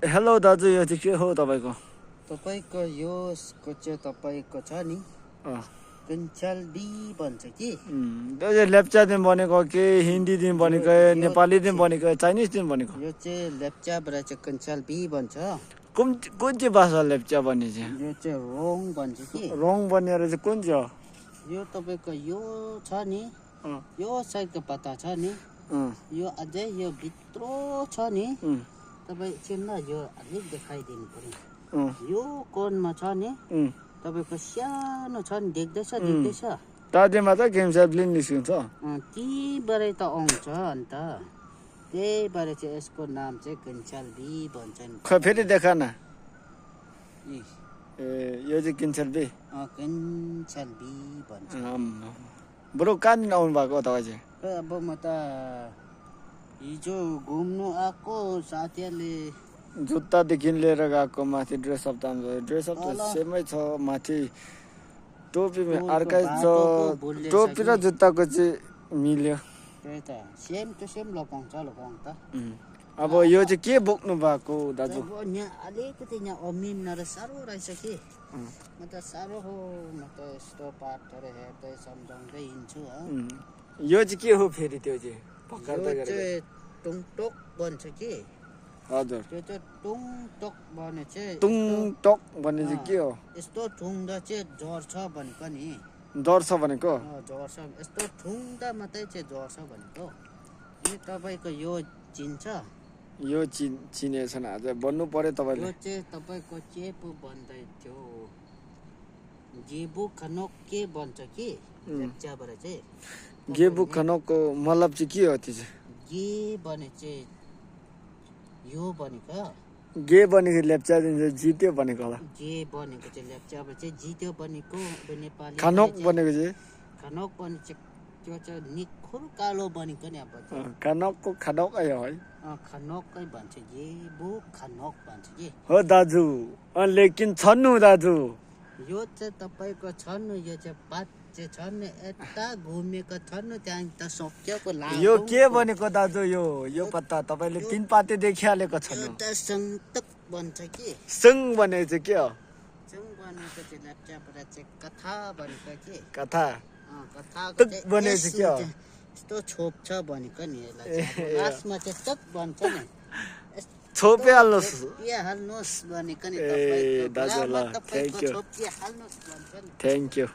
hello दाजु यो चाहिँ के हो तपाईको तपाईको यो चाहिँ तपाईको छ नि कञ्चाल बी भन्छ कि त्यो चाहिँ लेप्चा दिन बनेको कि हिन्दी दिन बनेको नेपाली दिन बनेको चाइनिज दिन बनेको यो चाहिँ लेप्चाबाट चाहिँ कञ्चाल बी भन्छ कुन कुन चाहिँ भाषा लेप्चा बन्ने चाहिँ यो चाहिँ रोङ भन्छ कि रोङ बनेर चाहिँ कुन चाहिँ हो यो तपाईको यो छ नि यो साइडको पत्ता छ नि यो अझै यो भित्र छ नि तपाई चिन्न यो अलिक देखाइदिनु पर्यो यो कोनमा छ नि तपाईको सानो छ नि देख्दैछ तादेमा त गेम स्याप्लिन निस्किन्छ तीबाटै त आउँछ अन्त त्यही भएर चाहिँ यसको नाम चाहिँ कञ्चाल बी भन्छन् खै फेरि देखा न ए यो चाहिँ कञ्चाल बी भन्छ बरु कहाँदेखि आउनु भएको तपाईँ चाहिँ अब म त हिजो घुम्नु आएको साथीहरूले जुत्तादेखि लिएर गएको माथि ड्रेसअप त ड्रेसअप त सेमै छ माथि टोपी अर्कै छ टोपी र जुत्ताको चाहिँ मिल्यो त्यही त सेम टु सेम लगाउँ त अब यो चाहिँ के बोक्नु भएको दाजु यहाँ अलिकति यहाँ अमिन साह्रो रहेछ कि म त साह्रो हो म त यस्तो पाठहरू हेर्दै सम्झाउँदै हिँड्छु यो चाहिँ के हो फेरि त्यो चाहिँ टुङटोक भन्छ कि हजुर त्यो चाहिँ टुङटोक भने चाहिँ टुङटोक भन्ने चाहिँ के हो यस्तो ठुङ्दा चाहिँ जर्छ भनेको नि जर्छ भनेको जर्छ यस्तो ठुङ्दा मात्रै चाहिँ जर्छ भनेको अनि तपाईँको यो चिन्छ यो चिनेको छैन आज भन्नु पर्यो तपाईँले यो चाहिँ तपाईँको चेपु भन्दै थियो गेबु खनोक के भन्छ कि लेप्चाबाट चाहिँ गेबु खनोकको मतलब चाहिँ के हो त्यो चाहिँ गे भने चाहिँ यो भनेको गे भनेको लेप्चा दिन्छ जित्यो भनेको होला गे भनेको चाहिँ लेप्चाबाट चाहिँ जित्यो भनेको नेपाली खनोक भनेको चाहिँ खनोक भने चाहिँ त्यो चाहिँ निखुर कालो भनेको नि अब खनोकको खनोकै हो है खनोकै भन्छ गेबु खनोक भन्छ कि हो दाजु लेकिन छन्नु दाजु यो चाहिँ तपाईँको छन्नु यो चाहिँ पात चाहिँ छन् यता घुमेको छन् त्यहाँ त सक्योको लाग्यो यो के भनेको दाजु यो पत्ता तपाईँले तीन पाते देखिहालेको छ त सन्तक भन्छ कि सङ भनेको चाहिँ के हो सङ भनेको चाहिँ लेप्चाबाट चाहिँ कथा भनेको कि कथा कथाको चाहिँ भनेको चाहिँ के हो यस्तो छोप्छ भनेको नि यसलाई लास्टमा चाहिँ तक भन्छ नि छोपे हाल्नुहोस् हाल्नुहोस् भनेको नि ए दाजु ल थ्याङ्क यू छोपिहाल्नुहोस् भन्छ नि थ्याङ्क यू